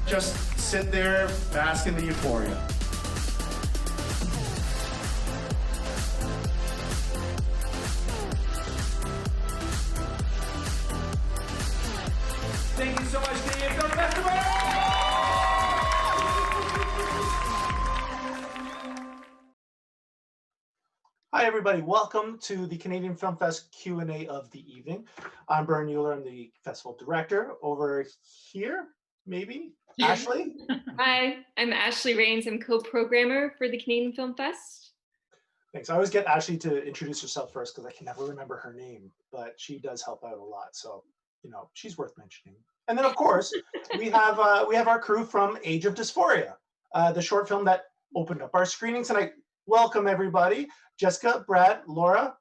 just sit there, bask in the euphoria. Thank you so much, the AGE of Festival! Hi everybody, welcome to the Canadian Film Fest Q&A of the evening. I'm Bern Euler, I'm the festival director. Over here, maybe, Ashley? Hi, I'm Ashley Rains. I'm co-programmer for the Canadian Film Fest. Thanks. I always get Ashley to introduce herself first because I can never remember her name, but she does help out a lot, so you know she's worth mentioning. And then of course we have our crew from Age of Dysphoria, the short film that opened up our screening tonight. Welcome everybody. Jessica, Brad, Laura,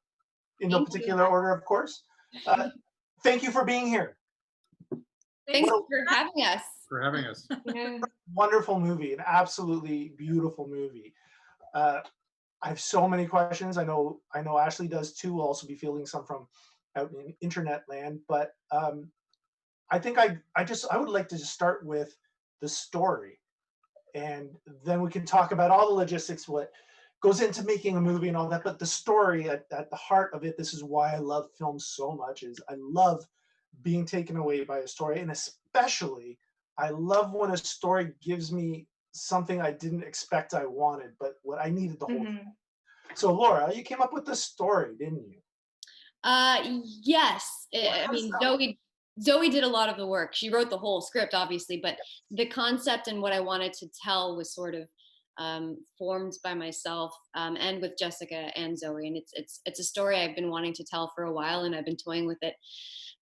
in no particular order, of course. Thank you for being here. Thanks for having us. For having us. Yeah. Wonderful movie, an absolutely beautiful movie. I have so many questions. I know Ashley does too. We'll also be fielding some from out in internet land, but I think I would like to just start with the story, and then we can talk about all the logistics, what goes into making a movie and all that. But the story at the heart of it, this is why I love film so much, is I love being taken away by a story, and especially I love when a story gives me something I didn't expect I wanted, but what I needed the whole time. So Laura, you came up with the story, didn't you? Yes. I mean, Zoe did a lot of the work. She wrote the whole script, obviously, but the concept and what I wanted to tell was sort of formed by myself and with Jessica and Zoe. And it's a story I've been wanting to tell for a while, and I've been toying with it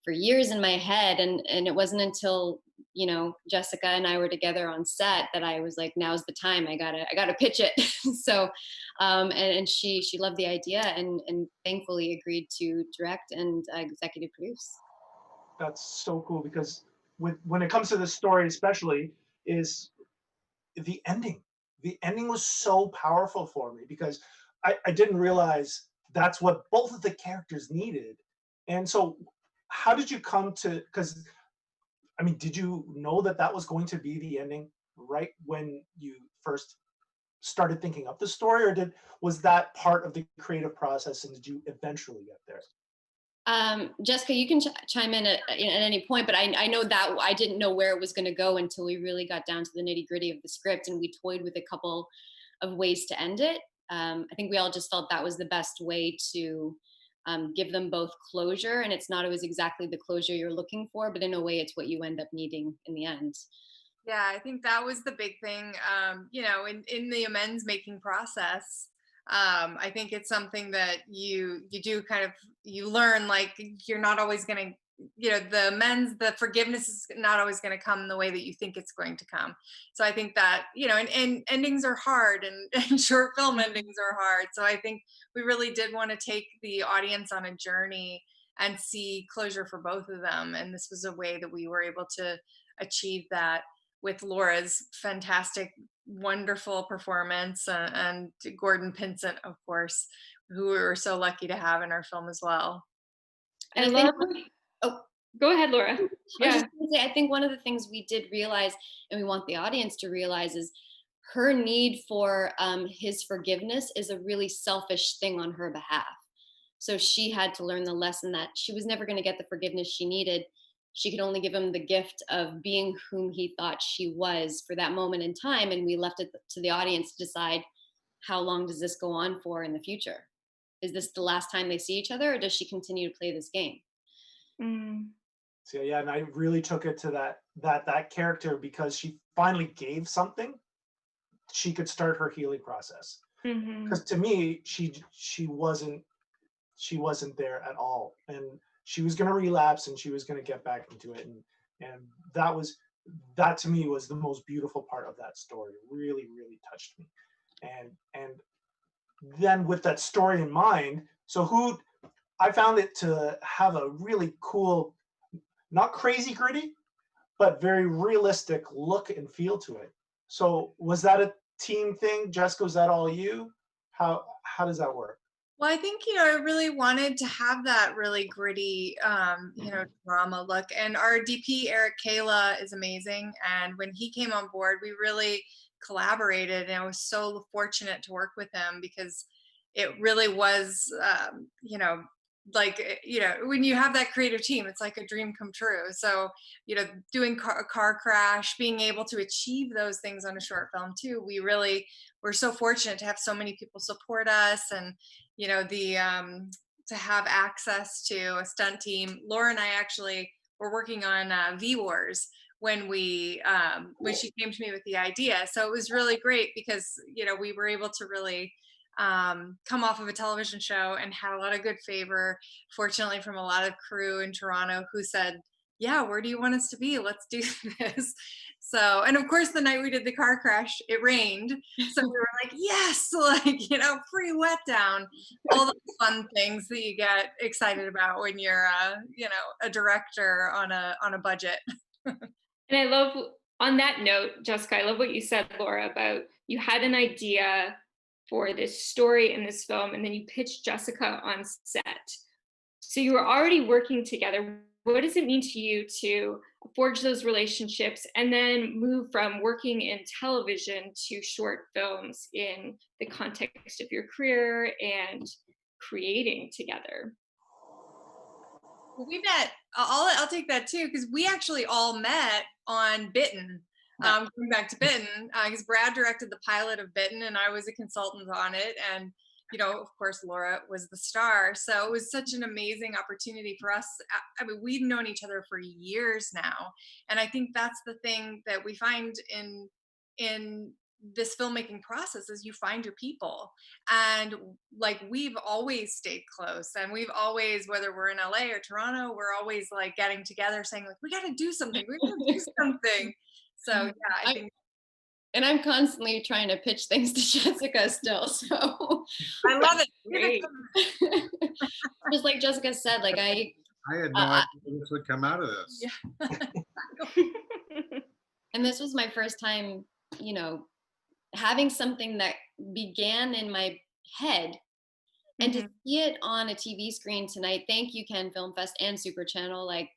for years in my head. And it wasn't until, you know, Jessica and I were together on set that I was like, now's the time. I gotta pitch it. So, and she loved the idea and thankfully agreed to direct and executive produce. That's so cool, because when it comes to the story, especially, is the ending. The ending was so powerful for me because I didn't realize that's what both of the characters needed. And so how did you come to, because I mean, did you know that that was going to be the ending right when you first started thinking up the story, or was that part of the creative process, and did you eventually get there? Jessica, you can chime in at any point, but I know that I didn't know where it was going to go until we really got down to the nitty gritty of the script, and we toyed with a couple of ways to end it. I think we all just felt that was the best way to give them both closure, and it's not always exactly the closure you're looking for, but in a way it's what you end up needing in the end. Yeah, I think that was the big thing, you know, in the amends making process. I think it's something that you do kind of, you learn, like, you're not always going to, you know, the forgiveness is not always going to come the way that you think it's going to come. So I think that, you know, and endings are hard, and short film endings are hard. So I think we really did want to take the audience on a journey and see closure for both of them. And this was a way that we were able to achieve that with Laura's fantastic, wonderful performance, and Gordon Pinsent, of course, who we were so lucky to have in our film as well. And go ahead, Laura. Yeah. I think one of the things we did realize, and we want the audience to realize, is her need for his forgiveness is a really selfish thing on her behalf. So she had to learn the lesson that she was never going to get the forgiveness she needed. She could only give him the gift of being whom he thought she was for that moment in time. And we left it to the audience to decide, how long does this go on for in the future? Is this the last time they see each other, or does she continue to play this game? So yeah, and I really took it to that character, because she finally gave something. She could start her healing process. Because to me, she wasn't there at all, and she was going to relapse, and she was going to get back into it, and that to me was the most beautiful part of that story. It really, really touched me. And then with that story in mind, so I found it to have a really cool, not crazy gritty, but very realistic look and feel to it. So was that a team thing? Jessica, was that all you? How does that work? Well, I think, I really wanted to have that really gritty, drama look. And our DP, Eric Kayla, is amazing. And when he came on board, we really collaborated. And I was so fortunate to work with him because it really was, when you have that creative team, it's like a dream come true. So, doing a car crash, being able to achieve those things on a short film too, we're so fortunate to have so many people support us, and the to have access to a stunt team. Laura and I actually were working on V Wars when she came to me with the idea. So it was really great because we were able to really come off of a television show and had a lot of good favor, fortunately, from a lot of crew in Toronto who said, yeah, where do you want us to be? Let's do this. So, and of course, the night we did the car crash, it rained. So we were like, yes, free wet down, all those fun things that you get excited about when you're, a director on a budget. And I love, on that note, Jessica, I love what you said, Laura, about you had an idea for this story in this film, and then you pitched Jessica on set. So you were already working together. What does it mean to you to forge those relationships and then move from working in television to short films in the context of your career and creating together? Well, we met. I'll take that too because we actually all met on Bitten. Going back to Bitten, because Brad directed the pilot of Bitten, and I was a consultant on it, and of course, Laura was the star. So it was such an amazing opportunity for us. I mean, we've known each other for years now, and I think that's the thing that we find in this filmmaking process is you find your people, and like we've always stayed close, and we've always, whether we're in LA or Toronto, we're always like getting together saying like we got to do something, we got to do something. So yeah, I think, and I'm constantly trying to pitch things to Jessica still. So I love it. Great. just like Jessica said, like I had no idea this would come out of this. Yeah. and this was my first time, having something that began in my head and to see it on a TV screen tonight. Thank you, Cannes Film Fest and Super Channel. Like,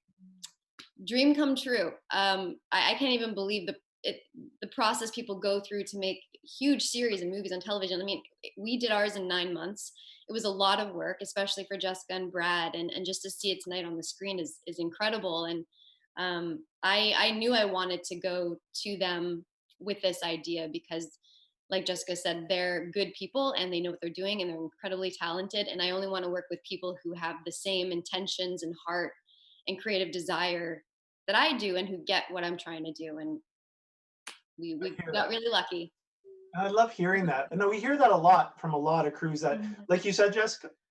dream come true. I can't even believe the process people go through to make huge series and movies on television. I mean, we did ours in 9 months. It was a lot of work, especially for Jessica and Brad, and just to see it tonight on the screen is incredible. And I knew I wanted to go to them with this idea because, like Jessica said, they're good people and they know what they're doing and they're incredibly talented. And I only want to work with people who have the same intentions and heart and creative desire that I do and who get what I'm trying to do. And we got really lucky. I love hearing that. No, we hear that a lot from a lot of crews that, like you said,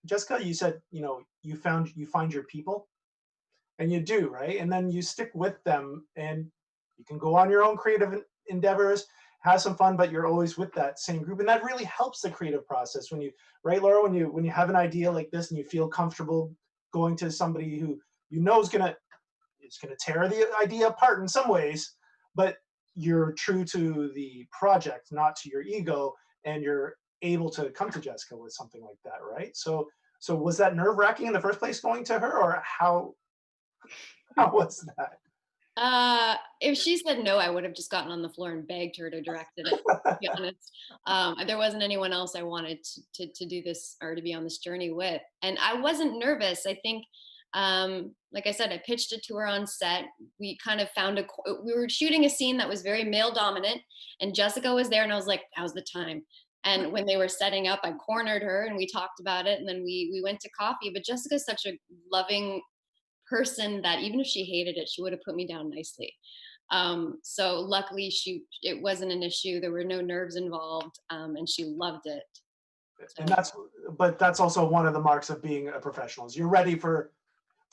Jessica, you said, you find your people, and you do, right? And then you stick with them, and you can go on your own creative endeavors, have some fun, but you're always with that same group. And that really helps the creative process when you, right, Laura, when you have an idea like this and you feel comfortable going to somebody who is gonna tear the idea apart in some ways, but you're true to the project, not to your ego, and you're able to come to Jessica with something like that, right? So was that nerve-wracking in the first place going to her, or how was that? If she said no, I would have just gotten on the floor and begged her to direct it, to be honest. There wasn't anyone else I wanted to do this or to be on this journey with. And I wasn't nervous. I think, like I said, I pitched it to her on set. We kind of we were shooting a scene that was very male dominant, and Jessica was there, and I was like, now's the time. And when they were setting up, I cornered her and we talked about it, and then we went to coffee. But Jessica's such a loving person that even if she hated it, she would have put me down nicely. So luckily it wasn't an issue. There were no nerves involved, and she loved it. So. And that's also one of the marks of being a professional, is you're ready for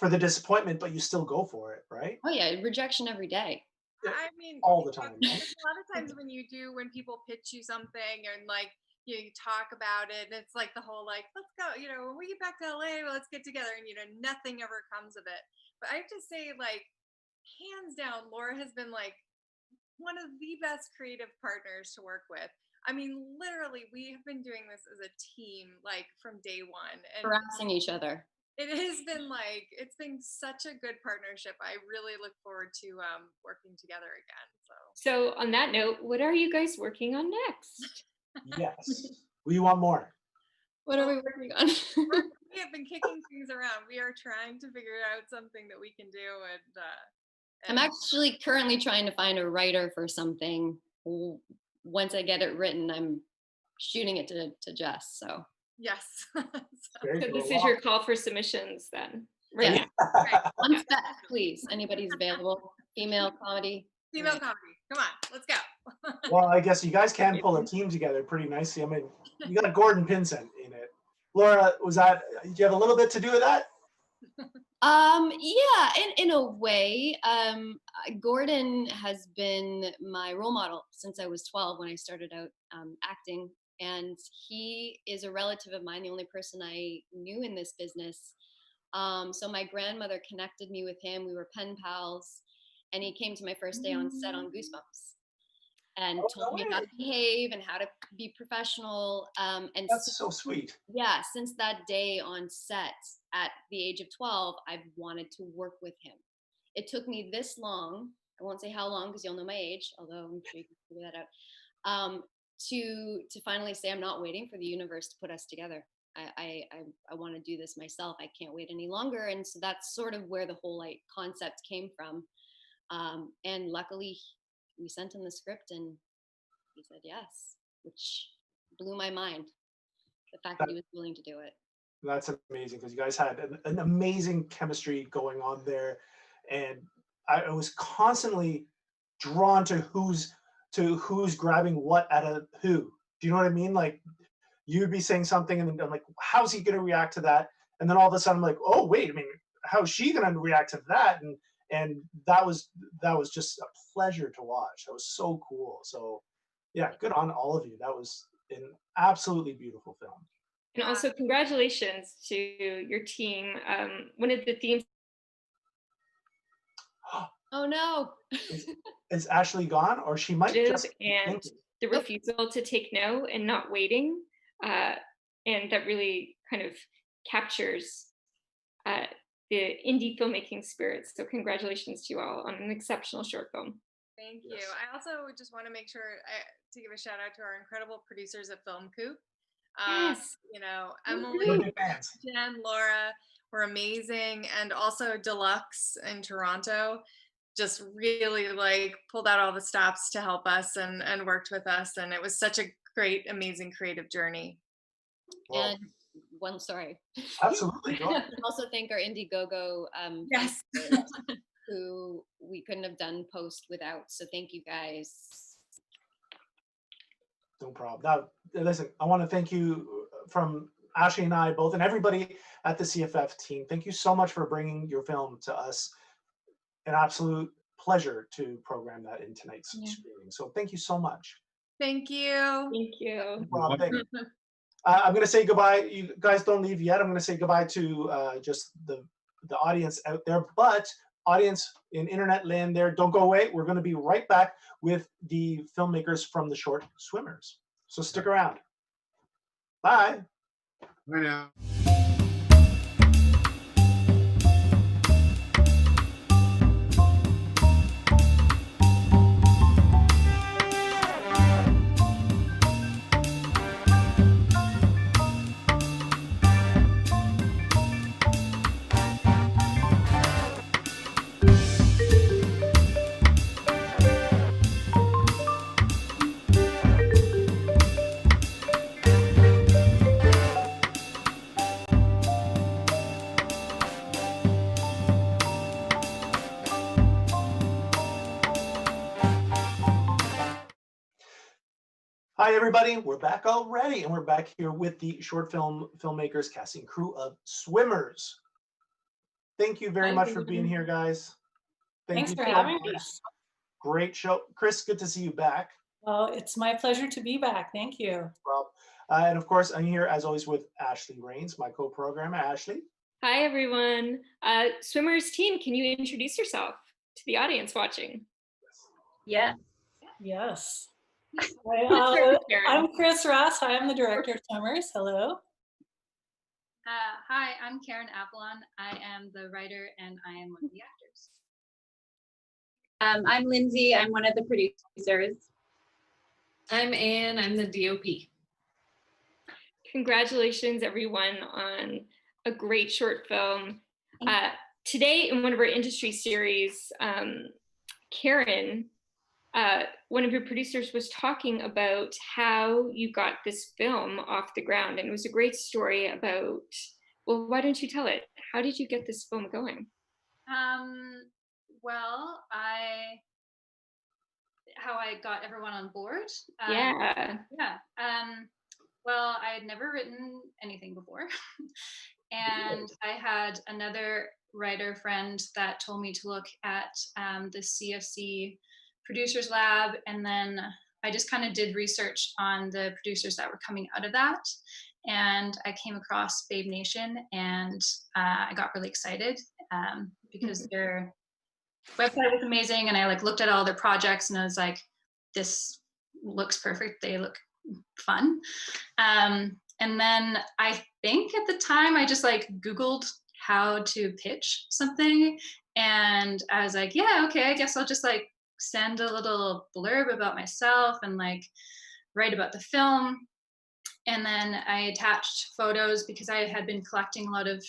the disappointment, but you still go for it, right? Oh yeah, rejection every day. I mean, all the time. There's a lot of times when people pitch you something and like you talk about it, and it's like the whole like, let's go, when we get back to LA, well, let's get together, and nothing ever comes of it. But I have to say, like, hands down, Laura has been like one of the best creative partners to work with. I mean, literally, we have been doing this as a team, like from day one. And Harassing each other. it has been like, it's been such a good partnership. I really look forward to working together again. So on that note, what are you guys working on next? Yes. We want more. What are we working on? We have been kicking things around. We are trying to figure out something that we can do. I'm actually currently trying to find a writer for something. Once I get it written, I'm shooting it to Jess. So yes. Very So cool. this is your call for submissions then, right? yeah. On spec, please. Anybody's available. Female comedy. Female comedy. Come on, let's go. Well, I guess you guys can pull a team together pretty nicely. I mean, you got Gordon Pinsent in it. Laura, did you have a little bit to do with that? Yeah, in a way. Gordon has been my role model since I was 12 when I started out acting. And he is a relative of mine, the only person I knew in this business. So my grandmother connected me with him. We were pen pals. And he came to my first day on set on Goosebumps and told me how to behave and how to be professional. And That's so sweet. yeah, since that day on set at the age of 12, I've wanted to work with him. It took me this long, I won't say how long because you'll know my age, although I'm sure you can figure that out, to finally say I'm not waiting for the universe to put us together. I want to do this myself. I can't wait any longer. And so that's sort of where the whole like concept came from. And luckily we sent him the script and he said yes, which blew my mind. The fact that he was willing to do it. That's amazing because you guys had an amazing chemistry going on there. And I was constantly drawn to who's grabbing what at a who. Do you know what I mean? Like you'd be saying something and then I'm like, how's he going to react to that? And then all of a sudden I'm like, oh, wait, I mean, how's she going to react to that? And that was just a pleasure to watch. That was so cool. So yeah, good on all of you. That was an absolutely beautiful film. And also congratulations to your team. One of the themes. Oh no. Is Ashley gone, or she might just and the refusal to take no and not waiting, and that really kind of captures the indie filmmaking spirit. So congratulations to you all on an exceptional short film. Thank you. I also just want to make sure to give a shout out to our incredible producers at Film Coop. Yes. You know, Emily, Jen, Laura were amazing, and also Deluxe in Toronto just really like pulled out all the stops to help us and worked with us, and it was such a great, amazing creative journey. Well, And one, sorry. absolutely. Also thank our Indiegogo Yes. who we couldn't have done post without. So thank you guys. No problem. Now, listen, I want to thank you from Ashley and I both, and everybody at the CFF team. Thank you so much for bringing your film to us. An absolute pleasure to program that in tonight's screening. So thank you so much. Thank you. Thank you. Well, thank you. I'm going to say goodbye. You guys don't leave yet. I'm going to say goodbye to just the audience out there. But audience in internet land there, don't go away. We're going to be right back with the filmmakers from the short Swimmers. So stick around. Bye. Bye now. Hi, everybody. We're back already, and we're back here with the short film filmmakers casting crew of Swimmers. Thank you very much for being here, guys. Thanks for having us. Great show. Chris, good to see you back. Well, it's my pleasure to be back. Thank you. Rob. And of course, I'm here as always with Ashley Rains, my co-programmer. Ashley. Hi, everyone. Swimmers team, can you introduce yourself to the audience watching? Yes. Yes. Karen. I'm Chris Ross. Hi, I'm the director of Summers. Hello. Hi, I'm Karen Apollon. I am the writer and I am one of the actors. I'm Lindsay. I'm one of the producers. I'm Anne. I'm the DOP. Congratulations, everyone, on a great short film. Today, in one of our industry series, Karen, one of your producers, was talking about how you got this film off the ground. And it was a great story about, well, why don't you tell it? How did you get this film going? Well, how I got everyone on board. Yeah. Well, I had never written anything before. And I had another writer friend that told me to look at the CFC Producers Lab. And then I just kind of did research on the producers that were coming out of that. And I came across Babe Nation, and I got really excited because their website was amazing. And I looked at all their projects and I was like, this looks perfect. They look fun. And then I think at the time I just Googled how to pitch something. And I was like, yeah, okay, I guess I'll just send a little blurb about myself and write about the film. And then I attached photos because I had been collecting a lot of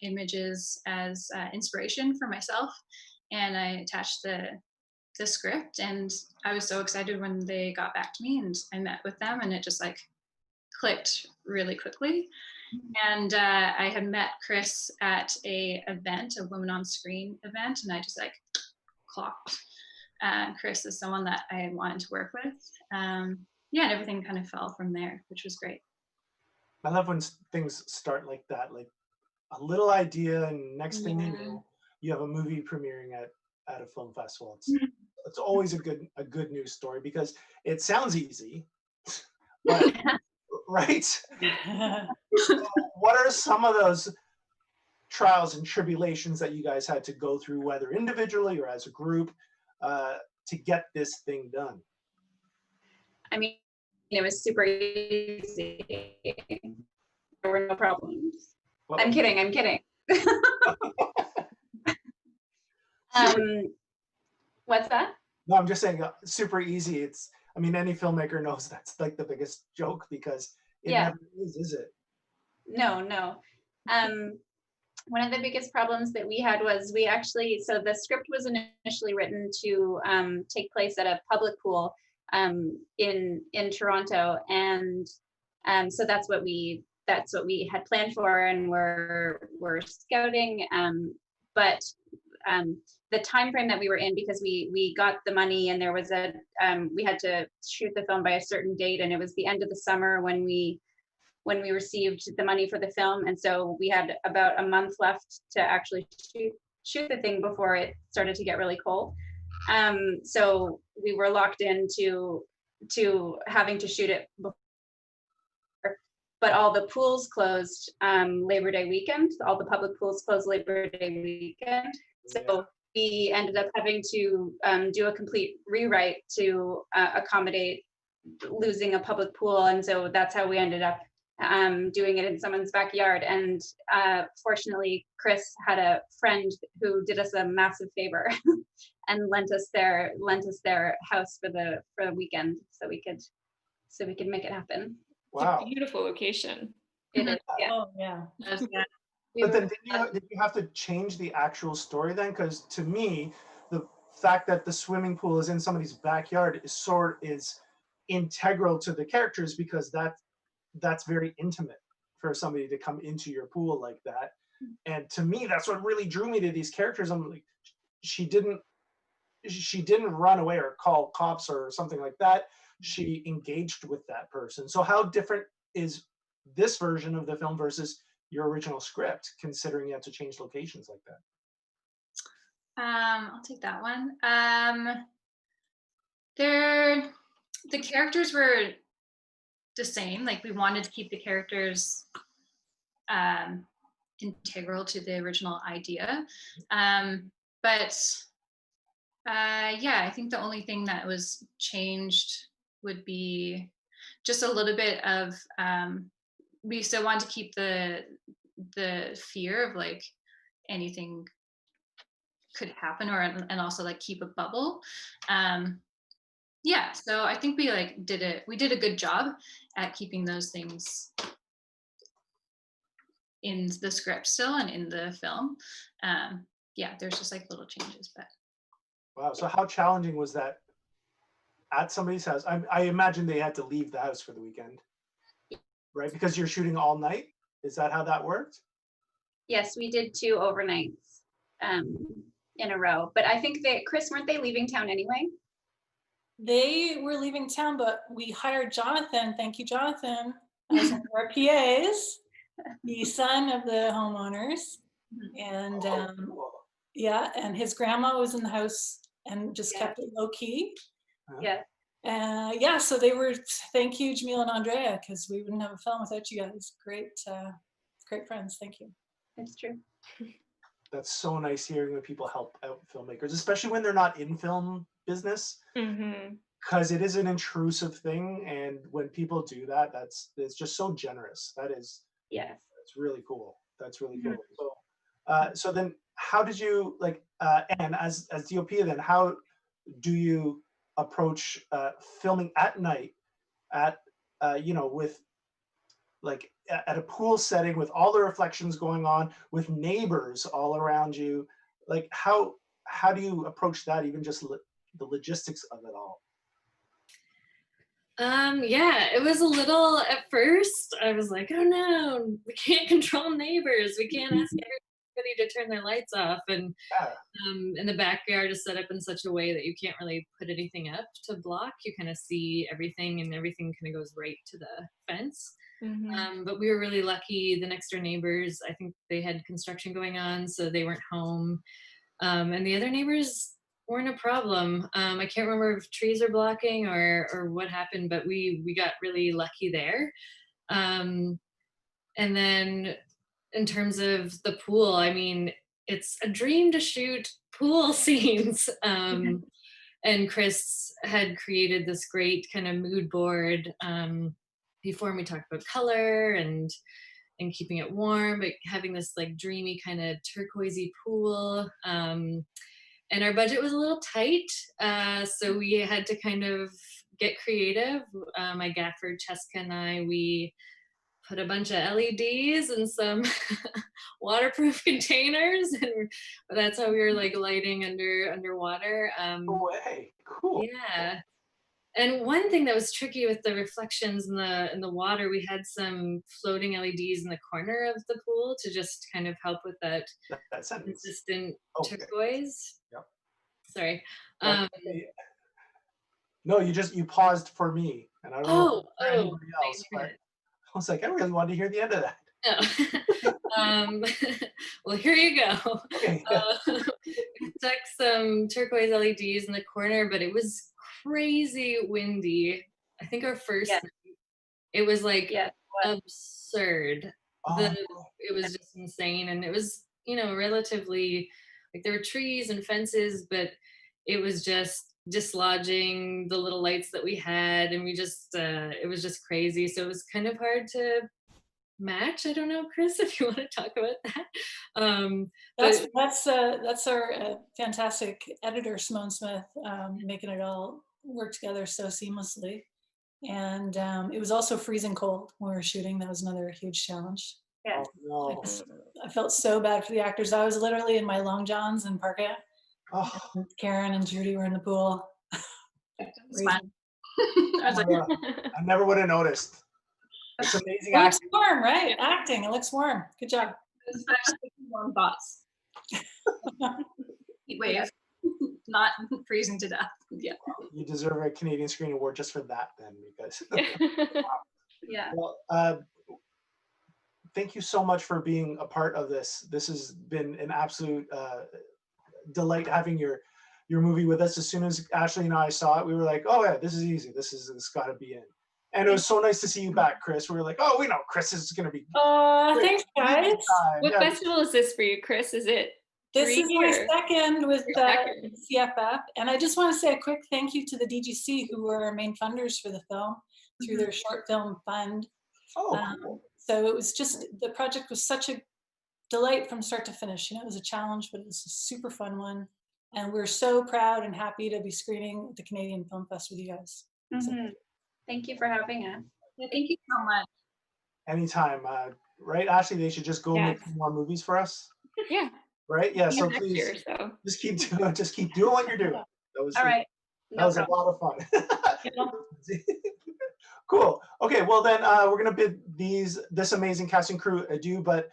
images as inspiration for myself. And I attached the script, and I was so excited when they got back to me, and I met with them, and it just clicked really quickly. And I had met Chris at a Women on Screen event, and I just clocked. Chris is someone that I wanted to work with. And everything kind of fell from there, which was great. I love when things start like that, a little idea, and next thing you know, you have a movie premiering at a film festival. It's always a good news story because it sounds easy, but right? So what are some of those trials and tribulations that you guys had to go through, whether individually or as a group, to get this thing done? I mean, it was super easy. There were no problems. Well, I'm kidding. What's that? No, I'm just saying super easy. Any filmmaker knows that's the biggest joke because it never is it? No. One of the biggest problems that we had was so the script was initially written to take place at a public pool in Toronto, and so that's what we had planned for, and we're scouting. But the time frame that we were in, because we got the money, and there was we had to shoot the film by a certain date, and it was the end of the summer when we received the money for the film, and so we had about a month left to actually shoot the thing before it started to get really cold. So we were locked into having to shoot it before, but all the pools closed Labor Day weekend. All the public pools closed Labor Day weekend. So we ended up having to do a complete rewrite to accommodate losing a public pool, and so that's how we ended up doing it in someone's backyard. And fortunately, Chris had a friend who did us a massive favor and lent us their house for the weekend, so we could make it happen. Wow. It's a beautiful location. It is, yeah. Oh, yeah. But then did you have to change the actual story then? Because to me, the fact that the swimming pool is in somebody's backyard is integral to the characters, because that's very intimate for somebody to come into your pool like that. And to me, that's what really drew me to these characters. I'm like, she didn't run away or call cops or something like that. She engaged with that person. So how different is this version of the film versus your original script, considering you had to change locations like that? I'll take that one. The characters were the same. We wanted to keep the characters integral to the original idea, but Yeah, I think the only thing that was changed would be just a little bit of we still want to keep the fear of like anything could happen, or and also like keep a bubble. Yeah, so I think we did a good job at keeping those things in the script still and in the film. Yeah, there's just like little changes, but Wow. So how challenging was that at somebody's house? I imagine they had to leave the house for the weekend, right? Because you're shooting all night. Is that how that worked? Yes, we did 2 overnights in a row. But I think Chris, weren't they leaving town anyway? They were leaving town, but we hired Jonathan. Thank you, Jonathan, as one of our PAs, the son of the homeowners. And yeah, and his grandma was in the house and just kept it low key. Yeah. Yeah, so they were, thank you, Jamil and Andrea, because we wouldn't have a film without you guys. Great friends. Thank you. It's true. That's so nice hearing when people help out filmmakers, especially when they're not in film business, because it is an intrusive thing. And when people do that, it's just so generous. That's really cool. That's really cool. So then how did you and as DOP, then how do you approach filming at night at with like at a pool setting with all the reflections going on with neighbors all around you? Like how do you approach that, even just the logistics of it all? Yeah, it was a little at first. I was like, oh no, we can't control neighbors. We can't ask everybody to turn their lights off. And the backyard is set up in such a way that you can't really put anything up to block. You kind of see everything, and everything kind of goes right to the fence. But we were really lucky. The next door neighbors, I think they had construction going on, so they weren't home. And the other neighbors weren't a problem. I can't remember if trees are blocking or what happened, but we got really lucky there. And then in terms of the pool, I mean, it's a dream to shoot pool scenes. And Chris had created this great kind of mood board before, and we talked about color and keeping it warm, but having this like dreamy kind of turquoisey pool. And our budget was a little tight, so we had to kind of get creative. My gaffer Cheska and I, we put a bunch of LEDs in some waterproof containers, and that's how we were like lighting underwater. No way. Cool. Yeah. And one thing that was tricky with the reflections in the water, we had some floating LEDs in the corner of the pool to just kind of help with that consistent turquoise. Yep. Sorry. No, you paused for me, and I don't know for anybody else, but I was like, I really wanted to hear the end of that. Well, here you go. Okay. We stuck some turquoise LEDs in the corner, but it was crazy windy. I think our first night, it was like absurd. It was just insane, and it was relatively like there were trees and fences, but it was just dislodging the little lights that we had, and we just it was just crazy. So it was kind of hard to match. I don't know, Chris, if you want to talk about that. That's our fantastic editor, Simone Smith, making it all work together so seamlessly. And it was also freezing cold when we were shooting. That was another huge challenge. Yeah. Oh, no. I felt so bad for the actors. I was literally in my long johns and parka. And Karen and Judy were in the pool. It was fun. I was like, I never would have noticed. It's amazing. It looks warm, right? Acting. It looks warm. Good job. Warm thoughts. Heat wave. Not freezing to death. Yeah. You deserve a Canadian Screen Award just for that, then, because. Yeah. Well, thank you so much for being a part of this. This has been an absolute delight having your movie with us. As soon as Ashley and I saw it, we were like, oh yeah, this is easy. This got to be in. And it was so nice to see you back, Chris. We were like, oh, we know Chris is going to be. Thanks, guys. What festival is this for you, Chris? Is it This Free is my year. second with Your the second. CFF. And I just want to say a quick thank you to the DGC, who were our main funders for the film through their short film fund. Oh, cool. So it was just, the project was such a delight from start to finish. You know, it was a challenge, but it was a super fun one. And we're so proud and happy to be screening at the Canadian Film Fest with you guys. So, Thank you for having us. Yeah, thank you so much. Anytime, right, Ashley? They should just go Yes. make more movies for us, Yeah. right? Yeah. So Next please, year, so. just keep doing what you're doing. That was All right. that was a lot of fun. Cool. Okay. Well, then we're gonna bid this amazing casting crew adieu. But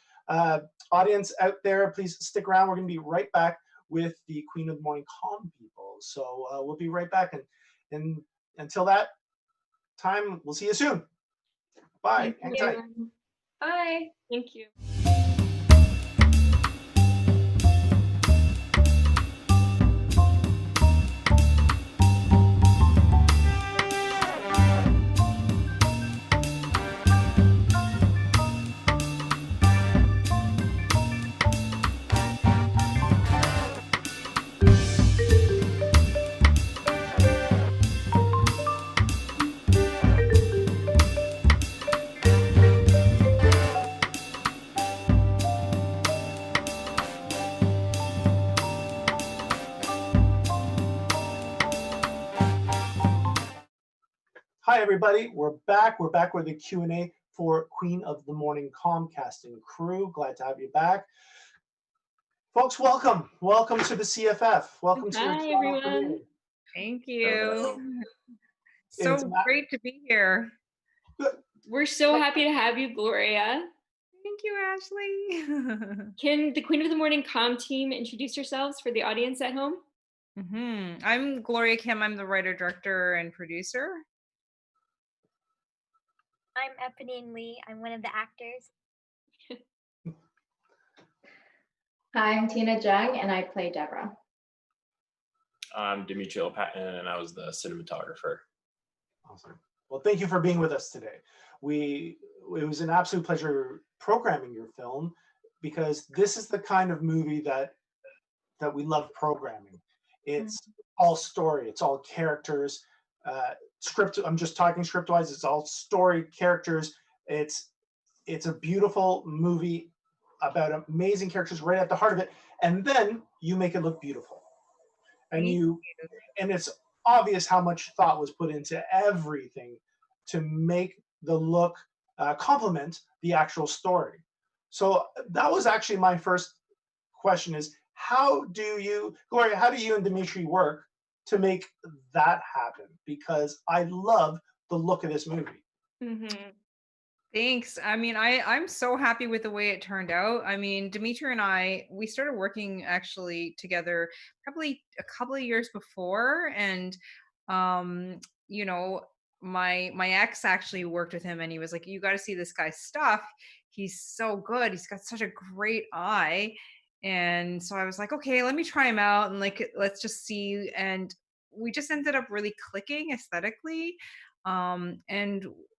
audience out there, please stick around. We're gonna be right back with the Queen of the Morning Calm people. So we'll be right back, and until that time, we'll see you soon. Bye. Hang tight. Bye. Thank you. Hi, everybody. We're back. We're back with the Q&A for Queen of the Morning Comcasting crew. Glad to have you back. Folks, welcome. Welcome to the CFF. Welcome to Hi, everyone. Thank you. It's So great to be here. We're so happy to have you, Gloria. Thank you, Ashley. Can the Queen of the Morning Comm team introduce yourselves for the audience at home? I'm Gloria Kim. I'm the writer, director, and producer. I'm Eponine Lee. I'm one of the actors. Hi, I'm Tina Jung, and I play Deborah. I'm Dimitri Lopatin, and I was the cinematographer. Awesome. Well, thank you for being with us today. It was an absolute pleasure programming your film, because this is the kind of movie that we love programming. It's all story. It's all characters. Script. I'm just talking script-wise. It's all story, characters. It's a beautiful movie about amazing characters right at the heart of it, and then you make it look beautiful. And it's obvious how much thought was put into everything to make the look complement the actual story. So that was actually my first question: is Gloria, how do you and Dimitri work to make that happen? Because I love the look of this movie. Thanks. I mean, I'm so happy with the way it turned out. I mean, Dimitri and we started working actually together probably a couple of years before, and you know, my ex actually worked with him, and he was like, "You got to see this guy's stuff. He's so good. He's got such a great eye." And so I was like, "Okay, let me try him out, and like, let's just see." And we just ended up really clicking aesthetically. And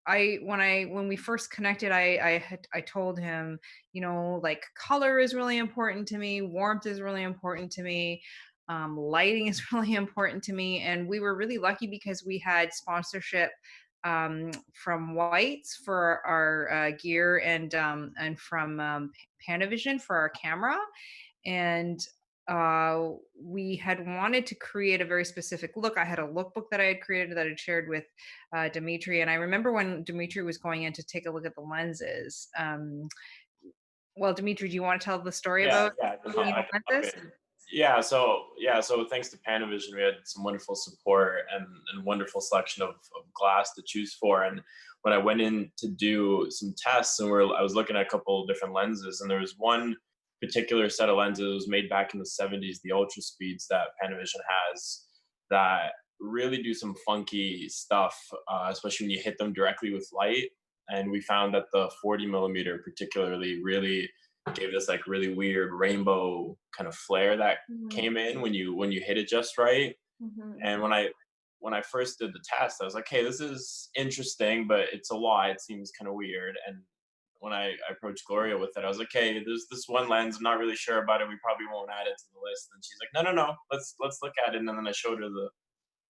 when we first connected, I told him, you know, like, color is really important to me, warmth is really important to me, lighting is really important to me, and we were really lucky because we had sponsorship from Whites for our gear, and from Panavision for our camera. And we had wanted to create a very specific look. I had a lookbook that I had created that I'd shared with Dimitri, and I remember when Dimitri was going in to take a look at the lenses. Well, Dimitri, do you want to tell the story about the lenses? So thanks to Panavision, we had some wonderful support and wonderful selection of glass to choose for. And when I went in to do some tests, and I was looking at a couple of different lenses, and there was one particular set of lenses was made back in the 70s, the Ultra Speeds that Panavision has, that really do some funky stuff, especially when you hit them directly with light. And we found that the 40 millimeter particularly really gave this like really weird rainbow kind of flare that came in when you hit it just right. And when I first did the test, I was like, hey, this is interesting, but it's a lot. It seems kind of weird. And when I approached Gloria with it, I was like, "Hey, there's this one lens. I'm not really sure about it. We probably won't add it to the list." And she's like, "No, no, no. Let's look at it." And then I showed her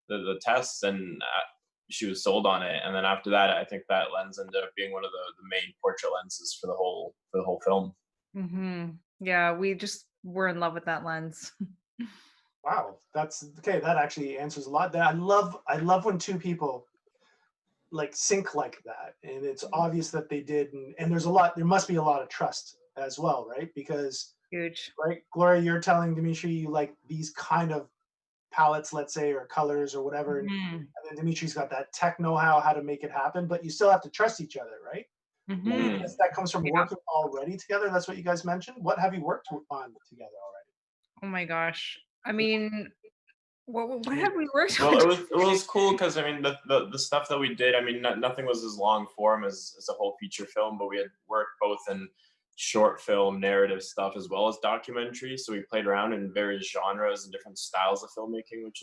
the tests, and she was sold on it. And then after that, I think that lens ended up being one of the main portrait lenses for the whole film. Yeah, we just were in love with that lens. Wow, that's okay. That actually answers a lot. That I love when two people like sync like that, and it's obvious that they did. And there must be a lot of trust as well, right? Because Huge. right, Gloria, you're telling Dimitri you like these kind of palettes, let's say, or colors or whatever, and then Dimitri's got that tech know-how how to make it happen, but you still have to trust each other, right? And I guess that comes from working already together. That's what you guys mentioned. What have you worked on together already? Oh my gosh. I mean, what have we worked Well, on? it was cool because I mean the stuff that we did. I mean, nothing was as long form as a whole feature film, but we had worked both in short film narrative stuff as well as documentary. So we played around in various genres and different styles of filmmaking, which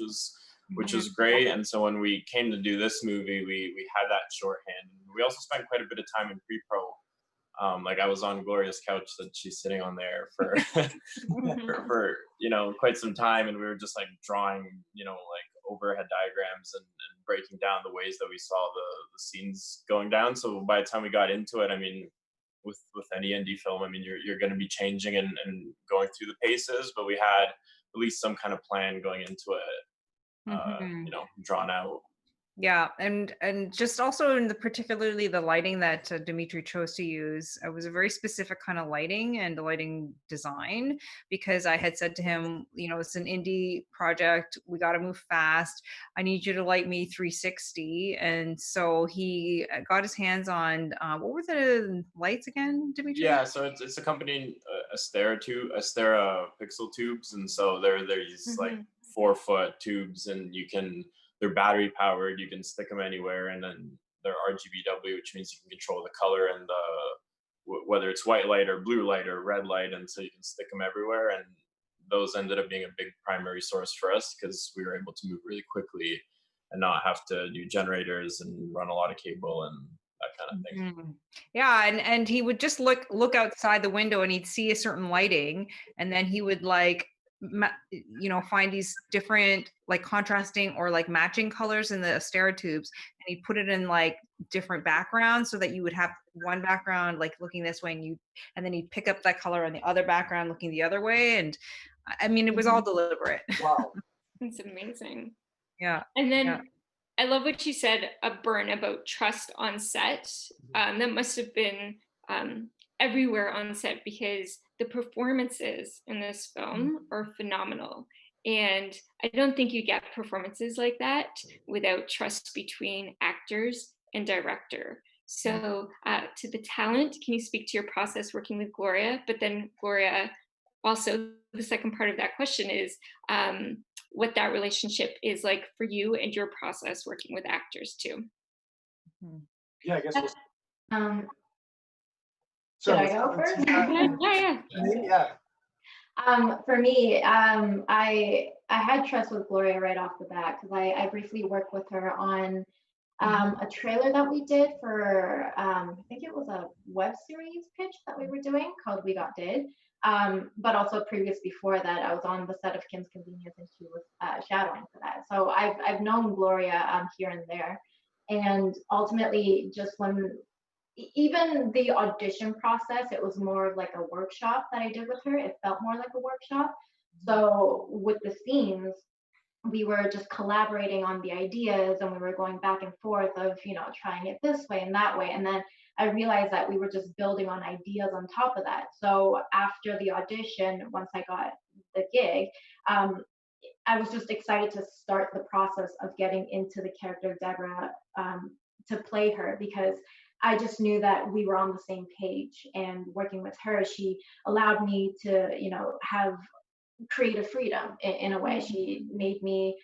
was great. And so when we came to do this movie, we had that shorthand. We also spent quite a bit of time in pre-pro. Like I was on Gloria's couch that she's sitting on there for for quite some time, and we were just like drawing like overhead diagrams and breaking down the ways that we saw the scenes going down. So by the time we got into it, I mean, with any indie film, I mean you're going to be changing and going through the paces, but we had at least some kind of plan going into it, drawn out. Yeah, and just also in particularly the lighting that Dimitri chose to use, it was a very specific kind of lighting and the lighting design, because I had said to him, it's an indie project, we got to move fast. I need you to light me 360, and so he got his hands on what were the lights again, Dimitri? Yeah, so it's accompanying Astera pixel tubes, and so they're these like 4-foot tubes, and they're battery powered. You can stick them anywhere, and then they're RGBW, which means you can control the color and whether it's white light or blue light or red light, and so you can stick them everywhere. And those ended up being a big primary source for us because we were able to move really quickly and not have to do generators and run a lot of cable and that kind of thing. Yeah, and he would just look outside the window and he'd see a certain lighting, and then he would find these different like contrasting or like matching colors in the Astera tubes, and he'd put it in like different backgrounds so that you would have one background like looking this way, and then he'd pick up that color on the other background looking the other way. And I mean, it was all deliberate. Wow. It's amazing. Yeah. And then I love what you said, Bern, about trust on set. That must have been everywhere on set, because the performances in this film are phenomenal. And I don't think you get performances like that without trust between actors and director. So to the talent, can you speak to your process working with Gloria? But then Gloria, also the second part of that question is what that relationship is like for you and your process working with actors too. Yeah, I guess should I go first? Yeah. For me, I had trust with Gloria right off the bat because I briefly worked with her on a trailer that we did for I think it was a web series pitch that we were doing called We Got Did. But also previous before that, I was on the set of Kim's Convenience and she was shadowing for that. So I've known Gloria here and there, and ultimately just even the audition process, it was more of like a workshop that I did with her. It felt more like a workshop. So with the scenes, we were just collaborating on the ideas, and we were going back and forth of, trying it this way and that way. And then I realized that we were just building on ideas on top of that. So after the audition, once I got the gig, I was just excited to start the process of getting into the character of Deborah to play her, because I just knew that we were on the same page. And working with her, she allowed me to, have creative freedom in a way. She made me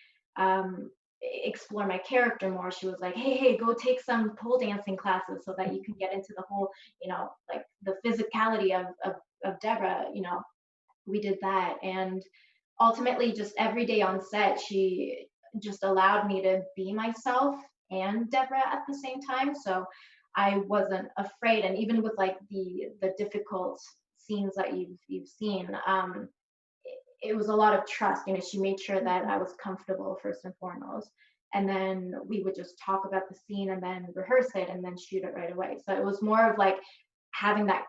explore my character more. She was like, hey, go take some pole dancing classes so that you can get into the whole, like the physicality of Deborah. We did that. And ultimately, just every day on set, she just allowed me to be myself and Deborah at the same time. So I wasn't afraid. And even with like the difficult scenes that you've seen, it was a lot of trust. You know, she made sure that I was comfortable first and foremost. And then we would just talk about the scene and then rehearse it and then shoot it right away. So it was more of like having that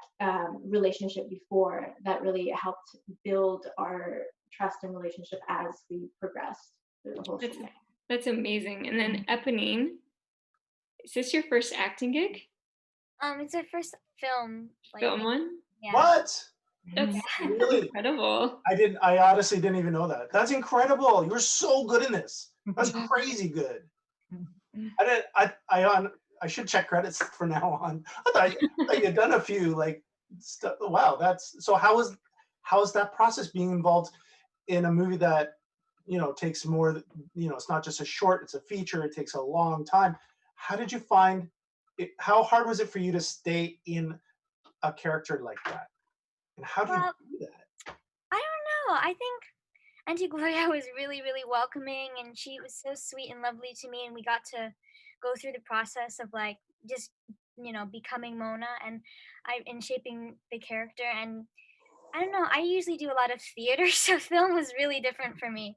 relationship before that really helped build our trust and relationship as we progressed through the whole shooting. That's amazing. And then Eponine, is this your first acting gig? It's our first film. Film one? Yeah. What? That's Really? incredible. I honestly didn't even know that. That's incredible. You're so good in this. That's crazy good. I should check credits from now on. I thought you'd done a few like stuff. Wow, that's so. How is that process being involved in a movie that, you know, takes more, you know, it's not just a short, it's a feature, it takes a long time. How did you find it? How hard was it for you to stay in a character like that? And how do you do that? I don't know. I think Auntie Gloria was really, really welcoming, and she was so sweet and lovely to me, and we got to go through the process of like just, you know, becoming Mona and shaping the character. And I don't know, I usually do a lot of theater, so film was really different for me.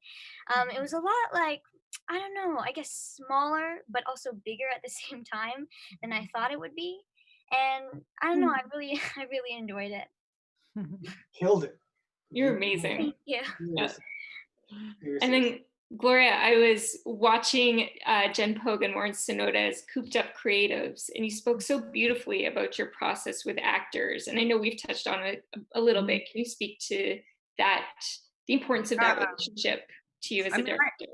It was a lot like, I don't know, I guess smaller but also bigger at the same time than I thought it would be. And I don't know, I really enjoyed it. Killed it. You're amazing. Thank you. Yeah. And then Gloria, I was watching Jen Pogue and Warren Sonoda's Cooped Up Creatives, and you spoke so beautifully about your process with actors. And I know we've touched on it a little bit. Can you speak to that, the importance of that relationship to you as a director?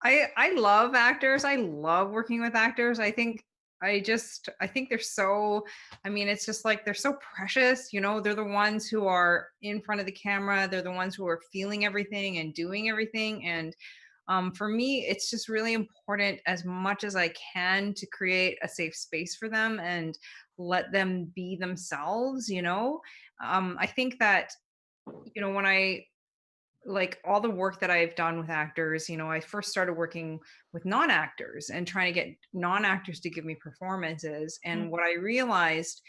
I love actors. I love working with actors. I think they're so, I mean, it's just like they're so precious, you know. They're the ones who are in front of the camera. They're the ones who are feeling everything and doing everything. And for me, it's just really important, as much as I can, to create a safe space for them and let them be themselves, you know. I think that, you know, when I, like, all the work that I've done with actors, you know, I first started working with non-actors and trying to get non-actors to give me performances. And what I realized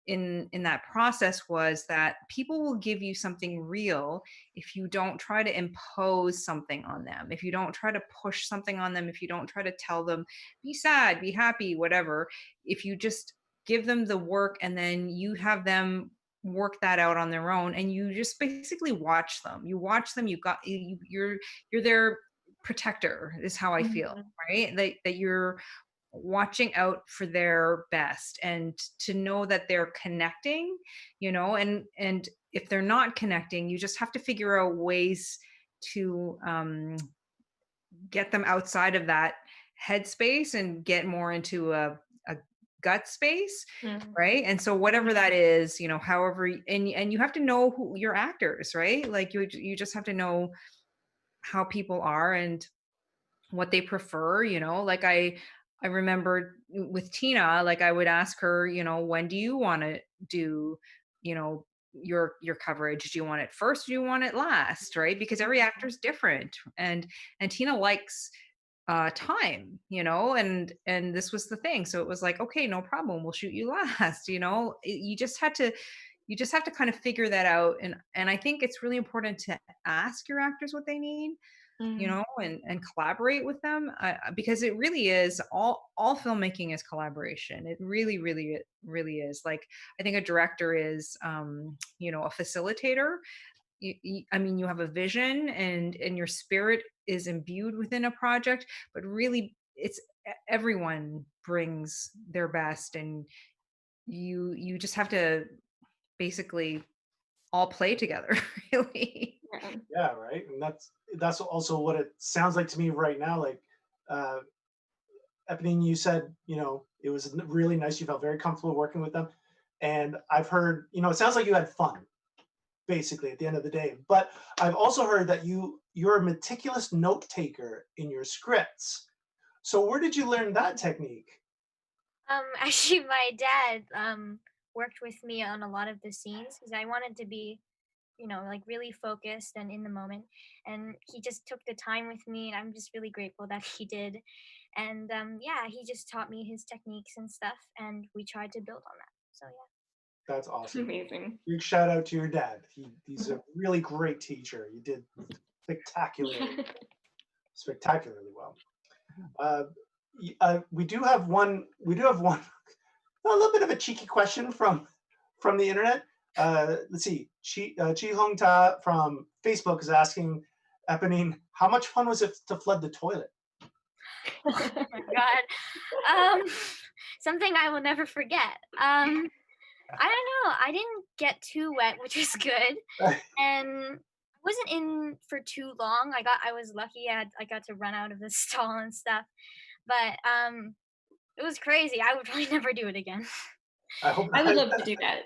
in that process was that people will give you something real if you don't try to impose something on them, if you don't try to push something on them, if you don't try to tell them, be sad, be happy, whatever. If you just give them the work and then you have them work that out on their own, and you just basically watch them, you're their protector, is how I feel, right? That you're watching out for their best, and to know that they're connecting, you know. And if they're not connecting, you just have to figure out ways to get them outside of that headspace and get more into a gut space, right? And so whatever that is, you know, however, and you have to know who your actors, right? Like you just have to know how people are and what they prefer, you know. Like I remember with Tina, like I would ask her, you know, when do you want to do, you know, your coverage? Do you want it first? Do you want it last? Right? Because every actor is different, and Tina likes time, you know. And this was the thing. So it was like, okay, no problem, we'll shoot you last, you know. You just have to kind of figure that out. And I think it's really important to ask your actors what they need, you know, and collaborate with them, because it really is all filmmaking is collaboration. It really is. Like, I think a director is, you know, a facilitator. I mean, you have a vision, and your spirit is imbued within a project, but really it's everyone brings their best, and you just have to basically all play together, really. Yeah, right. And that's also what it sounds like to me right now. Like, Eponine, you said, you know, it was really nice. You felt very comfortable working with them. And I've heard, you know, it sounds like you had fun, basically, at the end of the day. But I've also heard that you're a meticulous note taker in your scripts. So where did you learn that technique? Actually, my dad worked with me on a lot of the scenes because I wanted to be, you know, like really focused and in the moment. And he just took the time with me, and I'm just really grateful that he did. And yeah, he just taught me his techniques and stuff, and we tried to build on that. So yeah. That's awesome. Amazing. Big shout out to your dad. He's a really great teacher. You did spectacularly well. We do have one a little bit of a cheeky question from the internet. Let's see. Chi Hong Ta from Facebook is asking Eponine, how much fun was it to flood the toilet? Oh my God. Something I will never forget. I don't know. I didn't get too wet, which is good. And I wasn't in for too long. I was lucky. I got to run out of the stall and stuff. But it was crazy. I would probably never do it again. I would love to do that.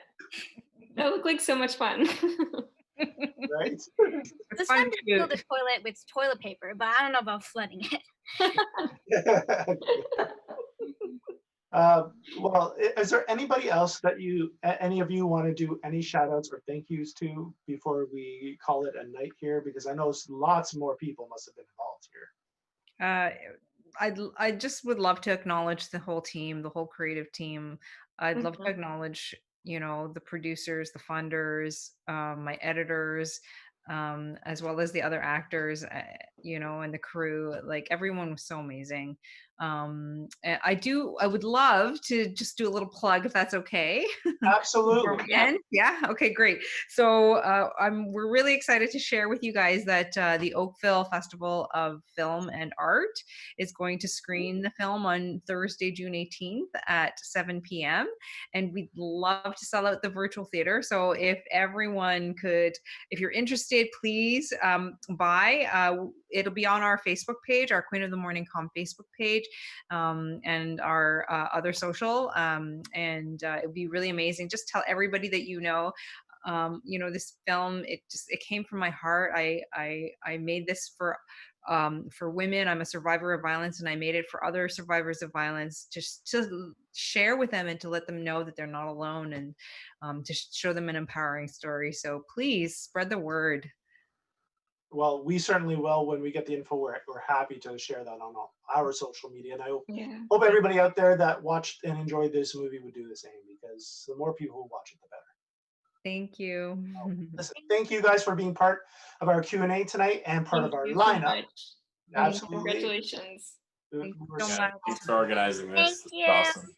That looked like so much fun. Right? It's fun to fill the toilet with toilet paper, but I don't know about flooding it. Well, is there anybody else that any of you want to do any shout outs or thank yous to before we call it a night here? Because I know lots more people must have been involved here. I just would love to acknowledge the whole team, the whole creative team. I'd love to acknowledge, the producers, the funders, my editors, as well as the other actors, and the crew. Like, everyone was so amazing. And I would love to just do a little plug, if that's okay. Absolutely. Yeah. Okay, great. So we're really excited to share with you guys that the Oakville Festival of Film and Art is going to screen the film on Thursday, June 18th at 7 p.m. And we'd love to sell out the virtual theater. So if everyone could, if you're interested, please buy. It'll be on our Facebook page, our Queen of the Morning Com Facebook page, and our other social. And it would be really amazing. Just tell everybody that this film, it came from my heart. I made this for women. I'm a survivor of violence, and I made it for other survivors of violence, just to share with them and to let them know that they're not alone, and to show them an empowering story. So please spread the word. Well, we certainly will. When we get the info, we're happy to share that on our social media. And I hope everybody out there that watched and enjoyed this movie would do the same, because the more people who watch it, the better. Thank you. Listen, thank you guys for being part of our Q&A tonight and part of our lineup. Absolutely. Congratulations. Thanks for organizing this. Thank you. Awesome.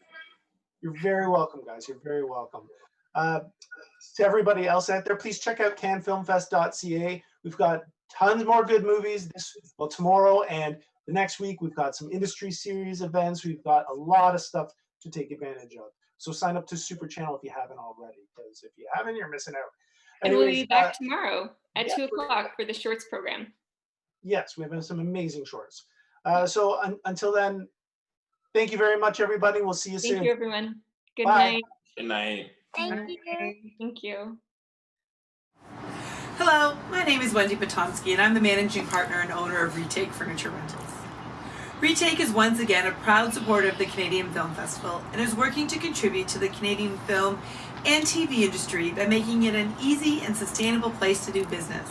You're very welcome, guys. You're very welcome. To everybody else out there, please check out canfilmfest.ca. We've got tons more good movies tomorrow and the next week. We've got some industry series events. We've got a lot of stuff to take advantage of. So sign up to Super Channel if you haven't already, because if you haven't, you're missing out. And we'll be back tomorrow at 2 o'clock for the shorts program. Yes, we have some amazing shorts. So until then, thank you very much, everybody. We'll see you soon. Thank you, everyone. Good Bye. night. Good night. Thank you. Thank you. Hello, my name is Wendy Potonsky, and I'm the managing partner and owner of Retake Furniture Rentals. Retake is once again a proud supporter of the Canadian Film Festival and is working to contribute to the Canadian film and TV industry by making it an easy and sustainable place to do business.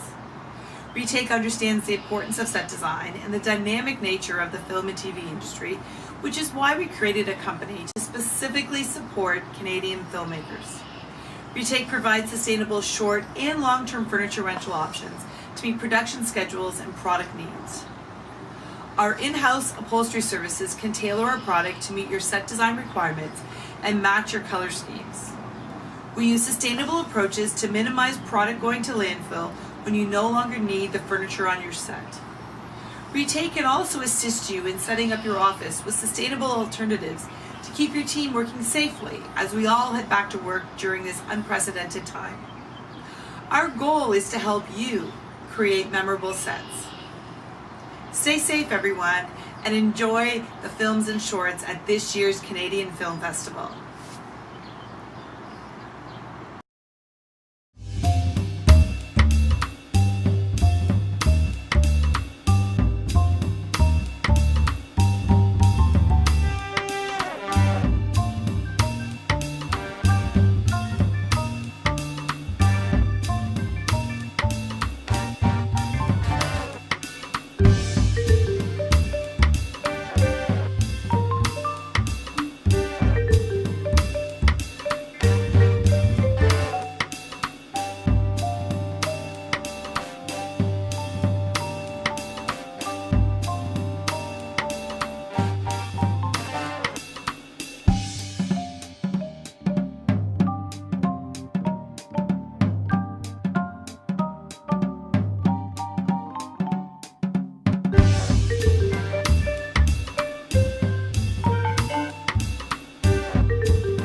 Retake understands the importance of set design and the dynamic nature of the film and TV industry, which is why we created a company to specifically support Canadian filmmakers. Retake provides sustainable short and long-term furniture rental options to meet production schedules and product needs. Our in-house upholstery services can tailor our product to meet your set design requirements and match your color schemes. We use sustainable approaches to minimize product going to landfill when you no longer need the furniture on your set. Retake can also assist you in setting up your office with sustainable alternatives to keep your team working safely as we all head back to work during this unprecedented time. Our goal is to help you create memorable sets. Stay safe, everyone, and enjoy the films and shorts at this year's Canadian Film Festival.